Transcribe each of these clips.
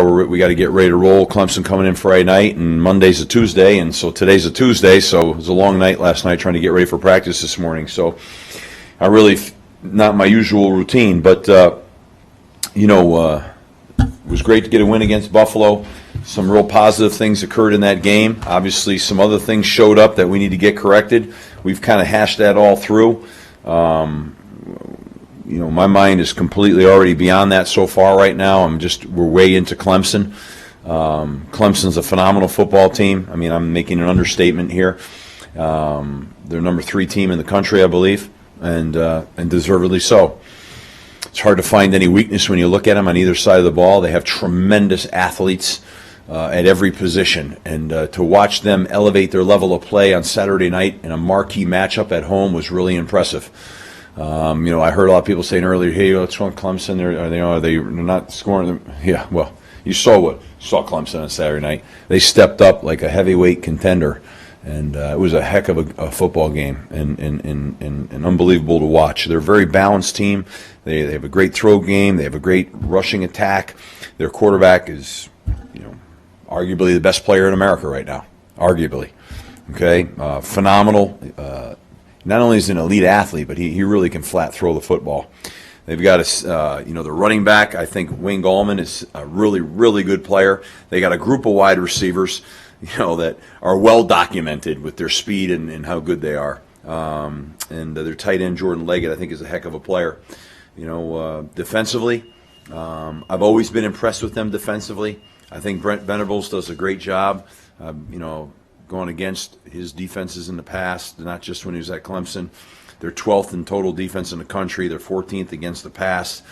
We got to get ready to roll. Clemson coming in Friday night, and Monday's a Tuesday, and so today's a Tuesday, so it was a long night last night trying to get ready for practice this morning. So I really, not my usual routine, but, it was great to get a win against Buffalo. Some real positive things occurred in that game. Obviously, some other things showed up that we need to get corrected. We've kind of hashed that all through. My mind is completely already beyond that so far right now. We're way into Clemson. Clemson's a phenomenal football team. I mean, I'm making an understatement here. They're number 3 team in the country, I believe, and deservedly so. It's hard to find any weakness when you look at them on either side of the ball. They have tremendous athletes at every position, and to watch them elevate their level of play on Saturday night in a marquee matchup at home was really impressive. I heard a lot of people saying earlier, "Hey, let's go on Clemson. They're not scoring." Yeah, well, you saw Clemson on Saturday night. They stepped up like a heavyweight contender, and it was a heck of a football game and unbelievable to watch. They're a very balanced team. They have a great throw game. They have a great rushing attack. Their quarterback is, arguably the best player in America right now. Arguably, okay, phenomenal. Not only is he an elite athlete, but he really can flat throw the football. They've got the running back. I think Wayne Gallman is a really, really good player. They got a group of wide receivers, that are well documented with their speed and how good they are. And their tight end Jordan Leggett, I think, is a heck of a player. Defensively, I've always been impressed with them defensively. I think Brent Venables does a great job. Going against his defenses in the past, not just when he was at Clemson. They're 12th in total defense in the country. They're 14th against the pass.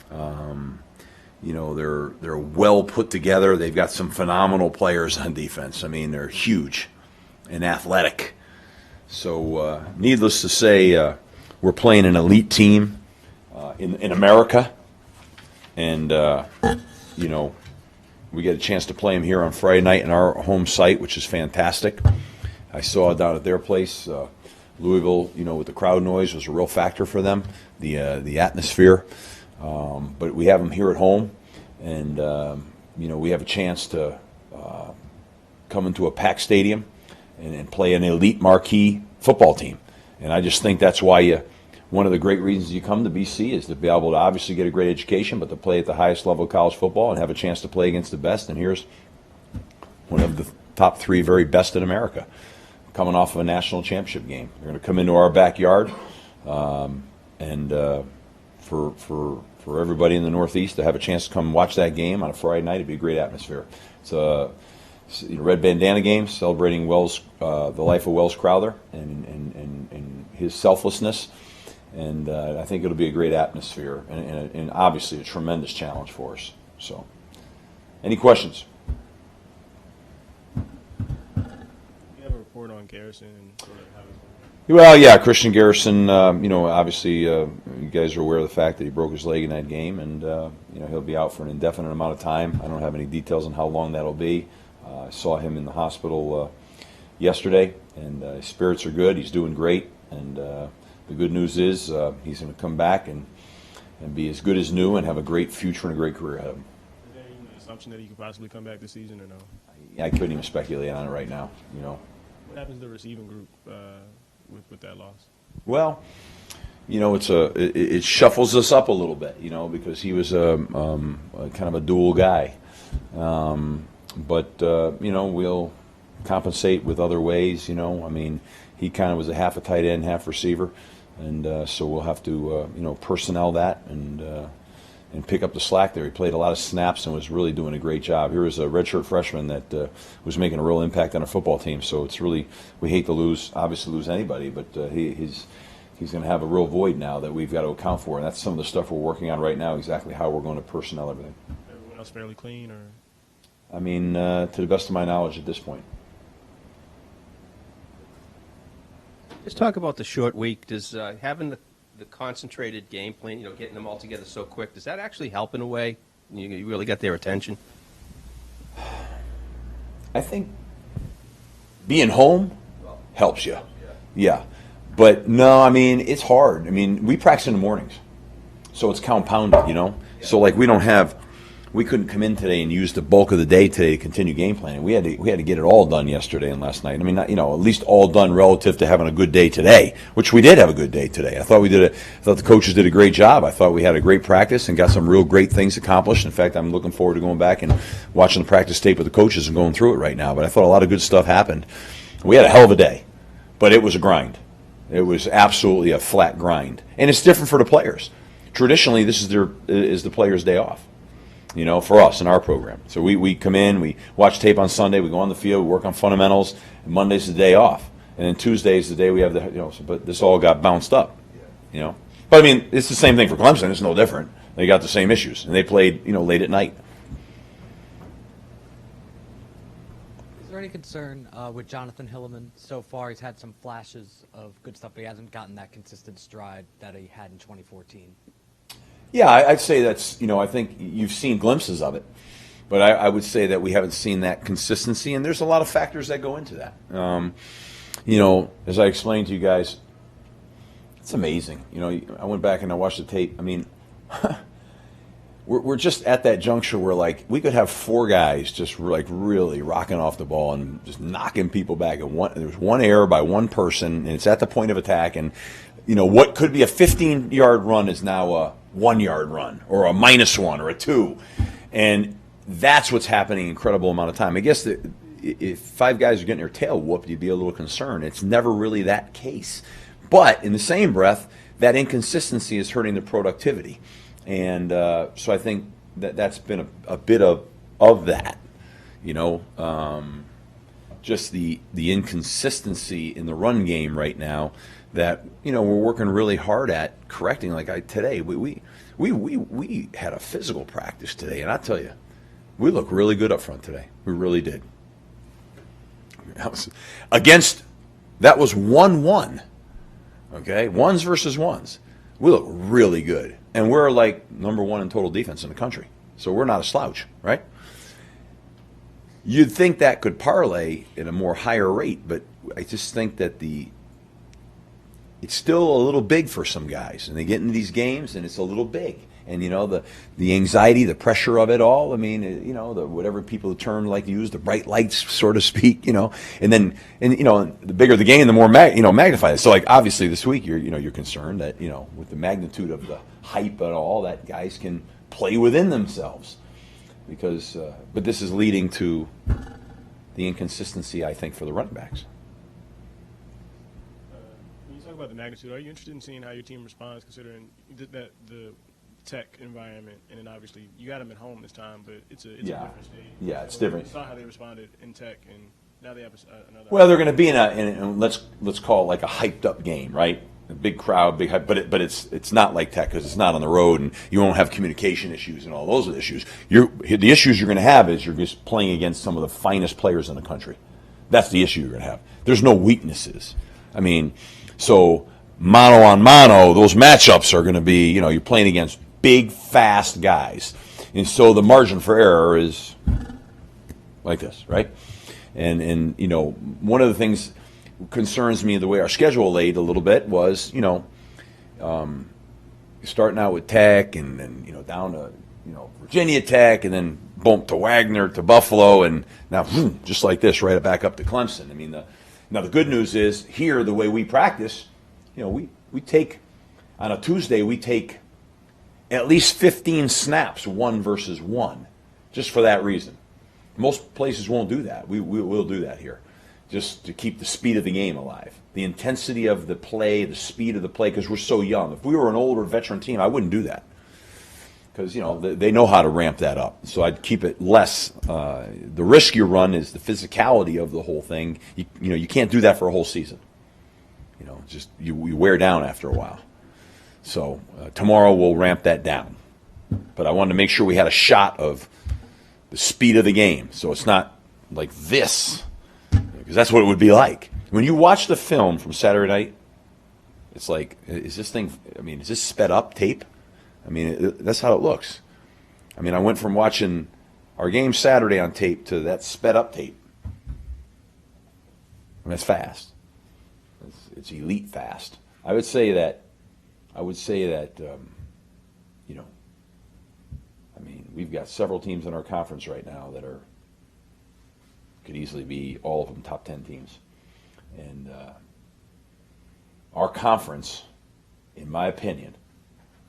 They're well put together. They've got some phenomenal players on defense. I mean, they're huge and athletic. So, needless to say, we're playing an elite team in America, and we get a chance to play them here on Friday night in our home site, which is fantastic. I saw down at their place, Louisville, with the crowd noise was a real factor for them, the atmosphere. But we have them here at home, and we have a chance to come into a packed stadium and play an elite marquee football team. And I just think that's why one of the great reasons you come to BC is to be able to obviously get a great education, but to play at the highest level of college football and have a chance to play against the best. And here's one of the top 3 very best in America coming off of a national championship game. They're going to come into our backyard, and for everybody in the Northeast to have a chance to come watch that game on a Friday night, it'd be a great atmosphere. It's a red bandana game celebrating Wells, the life of Wells Crowther and his selflessness. And I think it'll be a great atmosphere and obviously a tremendous challenge for us. So, any questions? You have a report on Garrison and sort of how he's going? Well, yeah, Christian Garrison, obviously you guys are aware of the fact that he broke his leg in that game, and, he'll be out for an indefinite amount of time. I don't have any details on how long that'll be. I saw him in the hospital yesterday, and his spirits are good. He's doing great, and the good news is he's going to come back and be as good as new and have a great future and a great career ahead of him. Is there even an assumption that he could possibly come back this season or no? I couldn't even speculate on it right now. What happens to the receiving group with that loss? Well, it shuffles us up a little bit, because he was a kind of a dual guy. But we'll compensate with other ways. He kind of was a half a tight end, half receiver. And so we'll have to, personnel that and pick up the slack there. He played a lot of snaps and was really doing a great job. Here was a redshirt freshman that was making a real impact on our football team. So it's really, we hate to obviously lose anybody, but he's going to have a real void now that we've got to account for. And that's some of the stuff we're working on right now, exactly how we're going to personnel everything. Everyone else fairly clean, or? To the best of my knowledge at this point. Let's talk about the short week. Does having the concentrated game plan, getting them all together so quick, does that actually help in a way? You really got their attention? I think being home helps you. Yeah. But no, it's hard. We practice in the mornings, so it's compounded, So we don't have we couldn't come in today and use the bulk of the day today to continue game planning. We had to get it all done yesterday and last night. I mean, not, at least all done relative to having a good day today, which we did have a good day today. I thought the coaches did a great job. I thought we had a great practice and got some real great things accomplished. In fact, I'm looking forward to going back and watching the practice tape with the coaches and going through it right now. But I thought a lot of good stuff happened. We had a hell of a day, but it was a grind. It was absolutely a flat grind, and it's different for the players. Traditionally, this is the players' day off, for us in our program. So we come in, we watch tape on Sunday, we go on the field, we work on fundamentals, and Monday's the day off. And then Tuesday's the day we have but this all got bounced up, But, I mean, it's the same thing for Clemson. It's no different. They got the same issues, and they played, late at night. Is there any concern with Jonathan Hilliman so far? He's had some flashes of good stuff, but he hasn't gotten that consistent stride that he had in 2014. Yeah, I'd say that's, I think you've seen glimpses of it. But I would say that we haven't seen that consistency, and there's a lot of factors that go into that. As I explained to you guys, it's amazing. I went back and I watched the tape. I mean, we're just at that juncture where, we could have four guys just, really rocking off the ball and just knocking people back. And there's one error by one person, and it's at the point of attack. And, what could be a 15-yard run is now a 1-yard run or a -1 or a 2. And that's what's happening an incredible amount of time. I guess that if five guys are getting their tail whooped, you'd be a little concerned. It's never really that case. But in the same breath, that inconsistency is hurting the productivity. And so I think that's been a bit of that, just the inconsistency in the run game right now that, we're working really hard at correcting. Today, we had a physical practice today, and I tell you, we look really good up front today. We really did. That was 1-1. Okay, ones versus ones. We look really good, and we're number one in total defense in the country. So we're not a slouch, right? You'd think that could parlay at a more higher rate, but I just think that it's still a little big for some guys, and they get into these games, and it's a little big. And the anxiety, the pressure of it all. I mean, the whatever people term like to use, the bright lights, so to speak. And the bigger the game, the more magnified. So obviously this week you're concerned that with the magnitude of the hype and all that, guys can play within themselves because. But this is leading to the inconsistency, I think, for the running backs. When you talk about the magnitude, are you interested in seeing how your team responds, considering that the Tech environment, and then obviously you got them at home this time, but it's a different stage. Yeah, it's different. You saw how they responded in Tech, and now they have another. Well, they're going to be in let's call it a hyped up game, right? A big crowd, big hype, but it's not like Tech because it's not on the road, and you won't have communication issues and all those issues. The issues you're going to have is you're just playing against some of the finest players in the country. That's the issue you're going to have. There's no weaknesses. I mean, so mano on mano, those matchups are going to be, you're playing against big, fast guys. And so the margin for error is like this, right? And one of the things concerns me the way our schedule laid a little bit was, starting out with Tech and then, down to, Virginia Tech and then boom to Wagner to Buffalo and now just like this right back up to Clemson. I mean, now the good news is here the way we practice, we take on a Tuesday we take at least 15 snaps, 1 versus 1, just for that reason. Most places won't do that. We will do that here, just to keep the speed of the game alive, the intensity of the play, the speed of the play, because we're so young. If we were an older veteran team, I wouldn't do that, because they know how to ramp that up. So I'd keep it less. The risk you run is the physicality of the whole thing. You can't do that for a whole season. Just you wear down after a while. So tomorrow we'll ramp that down. But I wanted to make sure we had a shot of the speed of the game. So it's not like this, because that's what it would be like. When you watch the film from Saturday night, it's like, is this sped up tape? I mean, that's how it looks. I mean, I went from watching our game Saturday on tape to that sped up tape. I mean, it's fast. It's elite fast. I would say that, we've got several teams in our conference right now that could easily be all of them top 10 teams. And our conference, in my opinion,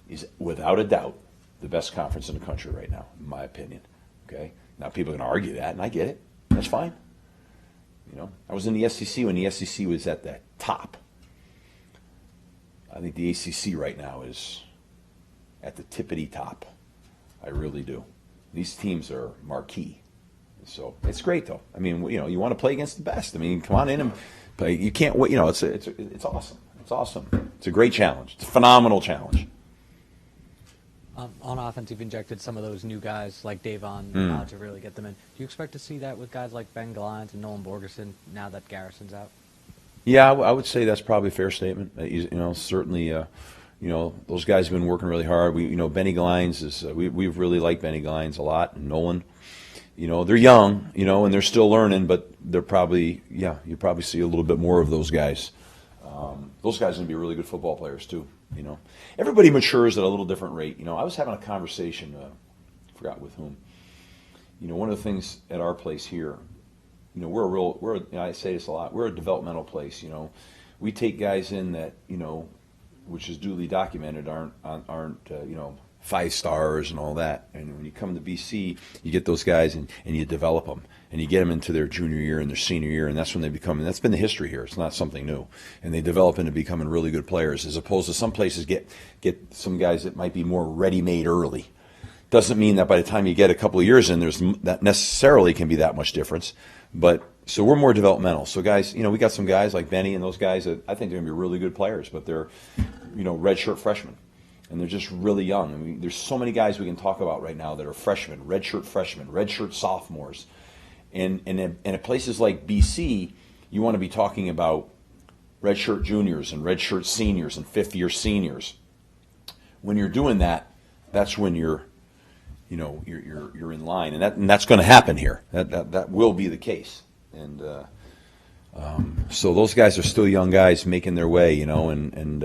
is without a doubt the best conference in the country right now, in my opinion. Okay? Now people are going to argue that, and I get it. That's fine. You know, I was in the SEC when the SEC was at the top. I think the ACC right now is at the tippity top. I really do. These teams are marquee. So it's great, though. I mean, you know, you want to play against the best. I mean, come on in and play. You can't wait. You know, it's awesome. It's awesome. It's a great challenge. It's a phenomenal challenge. On offense, you've injected some of those new guys like Davon to really get them in. Do you expect to see that with guys like Ben Glines and Nolan Borgerson now that Garrison's out? Yeah, I would say that's probably a fair statement. You know, certainly, you know, those guys have been working really hard. You know, Benny Glines is we've really liked Benny Glines a lot, and Nolan. You know, they're young, you know, and they're still learning, but they're probably, you probably see a little bit more of those guys. Those guys are going to be really good football players, too, you know. Everybody matures at a little different rate. You know, I was having a conversation, forgot with whom. You know, one of the things at our place here, you know, I say this a lot, we're a developmental place, you know. We take guys in that, you know, which is duly documented, aren't you know, 5 stars and all that. And when you come to BC, you get those guys and you develop them. And you get them into their junior year and their senior year, and that's when they become, and that's been the history here. It's not something new. And they develop into becoming really good players, as opposed to some places get some guys that might be more ready-made early. Doesn't mean that by the time you get a couple of years in, that necessarily can be that much difference. But so we're more developmental. So guys, you know, we got some guys like Benny and those guys that I think they're going to be really good players, but they're, you know, redshirt freshmen. And they're just really young. I mean, there's so many guys we can talk about right now that are freshmen, redshirt sophomores. And at places like BC, you want to be talking about redshirt juniors and redshirt seniors and fifth-year seniors. When you're doing that, that's when you're in line, and that's going to happen here. That will be the case. And so those guys are still young guys making their way, you know, and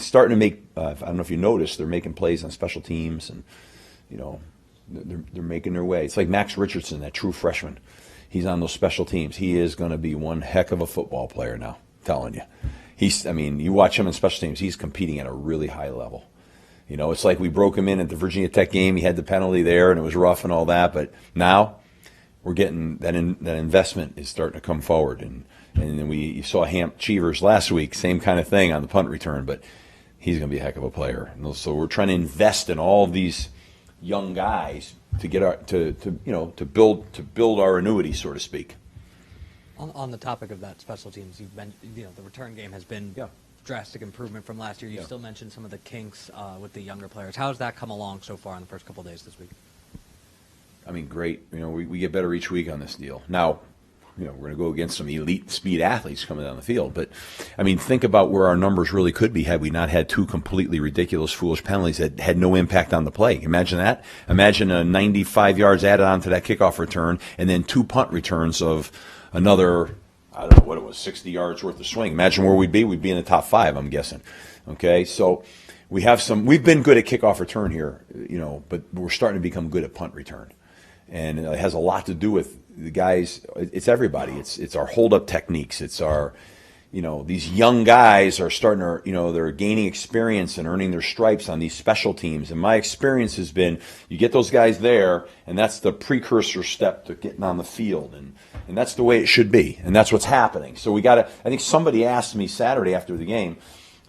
starting to make. I don't know if you noticed, they're making plays on special teams, and you know. They're making their way. It's like Max Richardson, that true freshman. He's on those special teams. He is going to be one heck of a football player now, I'm telling you. You watch him in special teams, he's competing at a really high level. You know, it's like we broke him in at the Virginia Tech game. He had the penalty there, and it was rough and all that. But now we're getting that investment is starting to come forward. And then you saw Hamp Cheevers last week, same kind of thing on the punt return. But he's going to be a heck of a player. And so we're trying to invest in all of these young guys to get to build our annuity, so to speak. On the topic of that special teams, you've been, you know, the return game has been drastic improvement from last year. You still mentioned some of the kinks with the younger players. How has that come along so far in the first couple of days this week? I mean, great. You know, we get better each week on this deal. Now, you know, we're going to go against some elite speed athletes coming down the field. But, I mean, think about where our numbers really could be had we not had 2 completely ridiculous, foolish penalties that had no impact on the play. Imagine that. Imagine a 95 yards added on to that kickoff return and then 2 punt returns of another, I don't know what it was, 60 yards worth of swing. Imagine where we'd be. We'd be in the top 5, I'm guessing. Okay, so we've been good at kickoff return here, you know, but we're starting to become good at punt return. And it has a lot to do with the guys. It's everybody. It's our hold-up techniques. It's our, you know, these young guys are starting to, you know, they're gaining experience and earning their stripes on these special teams. And my experience has been, you get those guys there, and that's the precursor step to getting on the field. And that's the way it should be. And that's what's happening. So I think somebody asked me Saturday after the game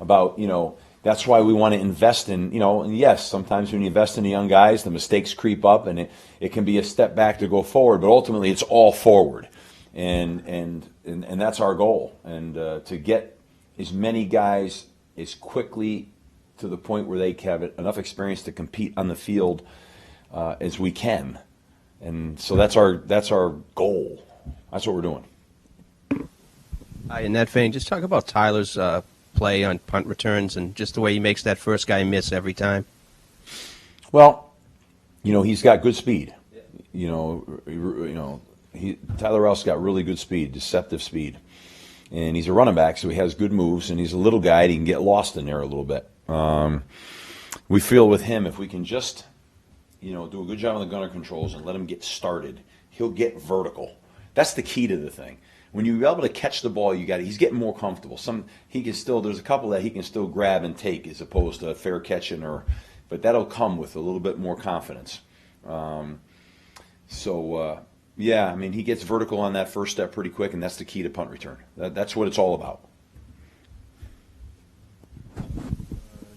about, you know, that's why we want to invest in, you know, and yes, sometimes when you invest in the young guys, the mistakes creep up and it can be a step back to go forward, but ultimately it's all forward. And that's our goal. And to get as many guys as quickly to the point where they have enough experience to compete on the field as we can. And so that's our goal. That's what we're doing. In that vein, just talk about Tyler's play on punt returns and just the way he makes that first guy miss every time. Well, you know, he's got good speed. Tyler Rouse got really good speed, deceptive speed. And he's a running back, so he has good moves, and he's a little guy, and he can get lost in there a little bit. We feel with him, if we can just do a good job on the gunner controls and let him get started, he'll get vertical. That's the key to the thing. When you're able to catch the ball, he's getting more comfortable. There's a couple that he can still grab and take as opposed to fair catching, but that'll come with a little bit more confidence. Yeah, I mean, he gets vertical on that first step pretty quick, and that's the key to punt return. That's what it's all about.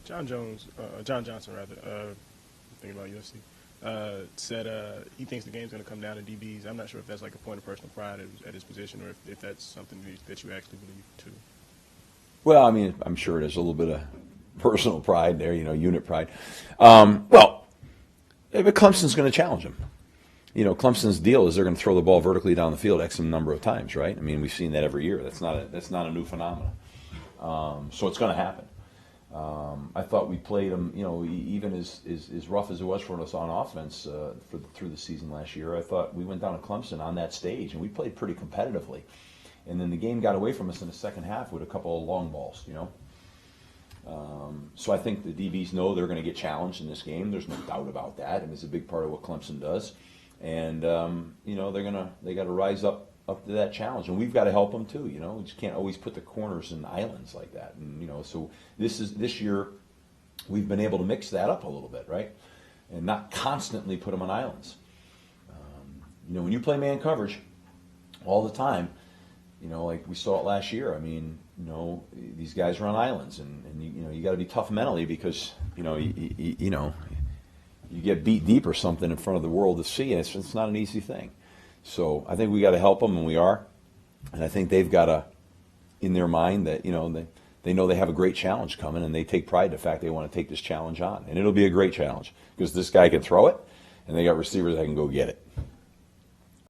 John Johnson, thinking about USC, said he thinks the game's going to come down to DBs. I'm not sure if that's like a point of personal pride at his position, or if that's something that you actually believe too. Well, I mean, I'm sure there's a little bit of personal pride there, unit pride. But Clemson's going to challenge him. Clemson's deal is they're going to throw the ball vertically down the field X number of times, right? I mean, we've seen that every year. That's not a new phenomenon. So it's going to happen. I thought we played them, even as rough as it was for us on offense through the season last year. I thought we went down to Clemson on that stage, and we played pretty competitively. And then the game got away from us in the second half with a couple of long balls, So I think the DBs know they're going to get challenged in this game. There's no doubt about that, and it's a big part of what Clemson does. And they got to rise up to that challenge, and we've got to help them too. We just can't always put the corners in islands like that. And so this year we've been able to mix that up a little bit, right? And not constantly put them on islands. When you play man coverage all the time, like we saw it last year. I mean, these guys are on islands, and you got to be tough mentally because you get beat deep or something in front of the world to see, and it's not an easy thing. So I think we got to help them, and we are. And I think they've got in their mind that they know they have a great challenge coming, and they take pride in the fact they want to take this challenge on, and it'll be a great challenge because this guy can throw it, and they got receivers that can go get it.